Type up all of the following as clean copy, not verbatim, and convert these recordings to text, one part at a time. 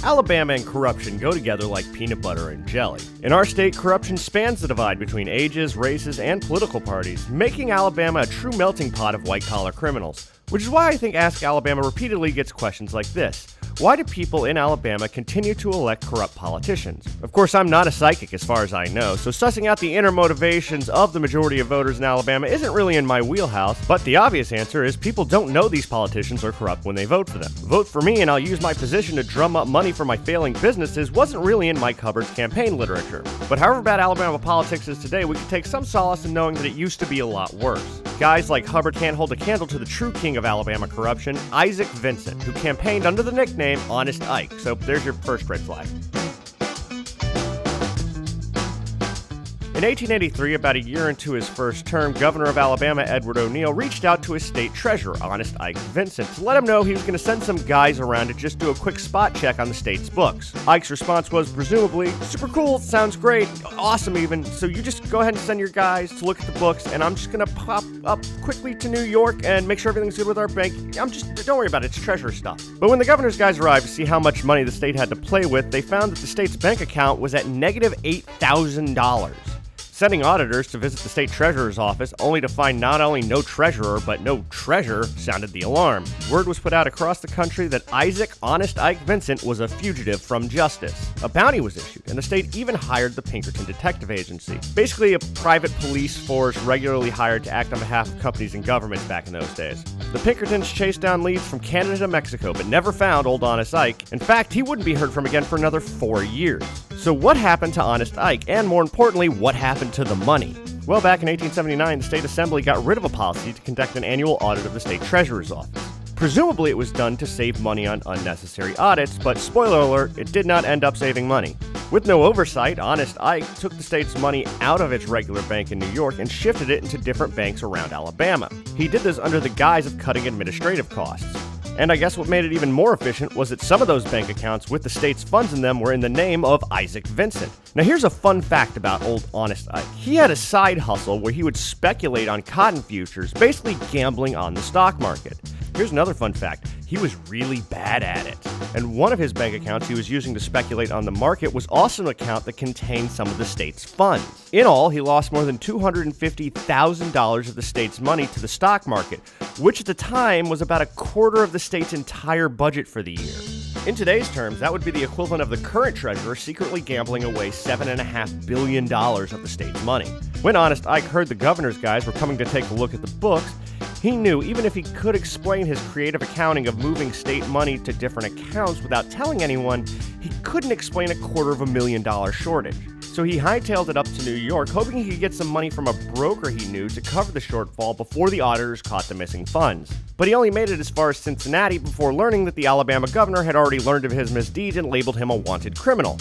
Alabama and corruption go together like peanut butter and jelly. In our state, corruption spans the divide between ages, races, and political parties, making Alabama a true melting pot of white-collar criminals. Which is why I think Ask Alabama repeatedly gets questions like this. Why do people in Alabama continue to elect corrupt politicians? Of course, I'm not a psychic as far as I know, so sussing out the inner motivations of the majority of voters in Alabama isn't really in my wheelhouse, but the obvious answer is people don't know these politicians are corrupt when they vote for them. Vote for me and I'll use my position to drum up money for my failing businesses wasn't really in Mike Hubbard's campaign literature. But however bad Alabama politics is today, we can take some solace in knowing that it used to be a lot worse. Guys like Hubbard can't hold a candle to the true king of Alabama corruption, Isaac Vincent, who campaigned under the nickname Honest Ike. So there's your first red flag. In 1883, about a year into his first term, Governor of Alabama Edward O'Neill reached out to his state treasurer, Honest Ike Vincent, to let him know he was going to send some guys around to just do a quick spot check on the state's books. Ike's response was presumably, super cool, sounds great, awesome even, so you just go ahead and send your guys to look at the books, and I'm just going to pop up quickly to New York and make sure everything's good with our bank. Don't worry about it, it's treasurer stuff. But when the governor's guys arrived to see how much money the state had to play with, they found that the state's bank account was at negative $8,000. Sending auditors to visit the state treasurer's office only to find not only no treasurer, but no treasure sounded the alarm. Word was put out across the country that Isaac Honest Ike Vincent was a fugitive from justice. A bounty was issued, and the state even hired the Pinkerton Detective Agency, basically a private police force regularly hired to act on behalf of companies and governments back in those days. The Pinkertons chased down leads from Canada to Mexico, but never found old Honest Ike. In fact, he wouldn't be heard from again for another 4 years. So what happened to Honest Ike? And more importantly, what happened to the money? Well, back in 1879, the state assembly got rid of a policy to conduct an annual audit of the state treasurer's office. Presumably it was done to save money on unnecessary audits, but spoiler alert, it did not end up saving money. With no oversight, Honest Ike took the state's money out of its regular bank in New York and shifted it into different banks around Alabama. He did this under the guise of cutting administrative costs. And I guess what made it even more efficient was that some of those bank accounts with the state's funds in them were in the name of Isaac Vincent. Now here's a fun fact about old Honest Ike. He had a side hustle where he would speculate on cotton futures, basically gambling on the stock market. Here's another fun fact. He was really bad at it. And one of his bank accounts he was using to speculate on the market was also an account that contained some of the state's funds. In all, he lost more than $250,000 of the state's money to the stock market, which at the time was about a quarter of the state's entire budget for the year. In today's terms, that would be the equivalent of the current treasurer secretly gambling away $7.5 billion of the state's money. When Honest Ike heard the governor's guys were coming to take a look at the books, he knew even if he could explain his creative accounting of moving state money to different accounts without telling anyone, he couldn't explain $250,000 shortage. So he hightailed it up to New York, hoping he could get some money from a broker he knew to cover the shortfall before the auditors caught the missing funds. But he only made it as far as Cincinnati before learning that the Alabama governor had already learned of his misdeeds and labeled him a wanted criminal.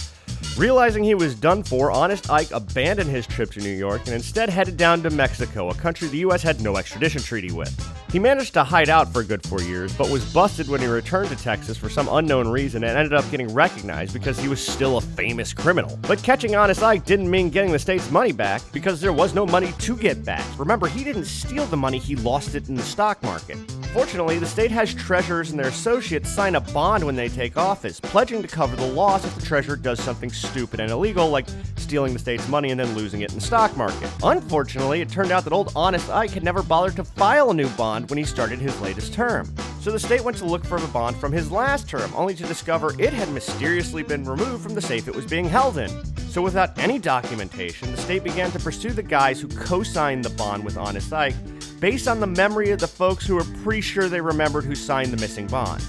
Realizing he was done for, Honest Ike abandoned his trip to New York and instead headed down to Mexico, a country the U.S. had no extradition treaty with. He managed to hide out for a good 4 years, but was busted when he returned to Texas for some unknown reason and ended up getting recognized because he was still a famous criminal. But catching Honest Ike didn't mean getting the state's money back, because there was no money to get back. Remember, he didn't steal the money, he lost it in the stock market. Fortunately, the state has treasurers and their associates sign a bond when they take office, pledging to cover the loss if the treasurer does something stupid and illegal, like stealing the state's money and then losing it in the stock market. Unfortunately, it turned out that old Honest Ike had never bothered to file a new bond when he started his latest term. So the state went to look for the bond from his last term, only to discover it had mysteriously been removed from the safe it was being held in. So without any documentation, the state began to pursue the guys who co-signed the bond with Honest Ike, based on the memory of the folks who were pretty sure they remembered who signed the missing bond.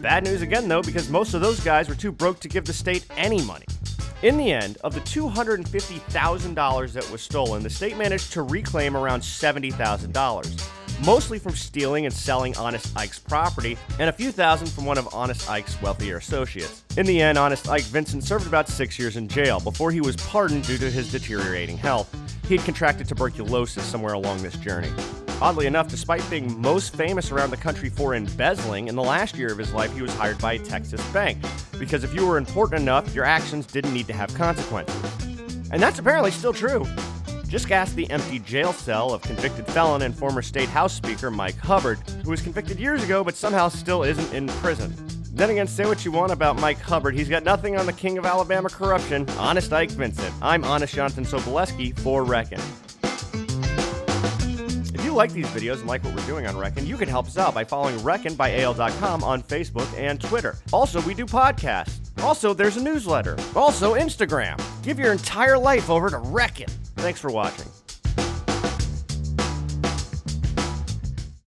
Bad news again, though, because most of those guys were too broke to give the state any money. In the end, of the $250,000 that was stolen, the state managed to reclaim around $70,000, mostly from stealing and selling Honest Ike's property, and a few thousand from one of Honest Ike's wealthier associates. In the end, Honest Ike Vincent served about 6 years in jail before he was pardoned due to his deteriorating health. He had contracted tuberculosis somewhere along this journey. Oddly enough, despite being most famous around the country for embezzling, in the last year of his life he was hired by a Texas bank, because if you were important enough, your actions didn't need to have consequences. And that's apparently still true. Just ask the empty jail cell of convicted felon and former state House Speaker Mike Hubbard, who was convicted years ago but somehow still isn't in prison. Then again, say what you want about Mike Hubbard. He's got nothing on the king of Alabama corruption, Honest Ike Vincent. I'm Honest Jonathan Soboleski for Reckon. If you like these videos and like what we're doing on Reckon, you can help us out by following Reckon by AL.com on Facebook and Twitter. Also, we do podcasts. Also, there's a newsletter. Also, Instagram. Give your entire life over to Reckon. Thanks for watching.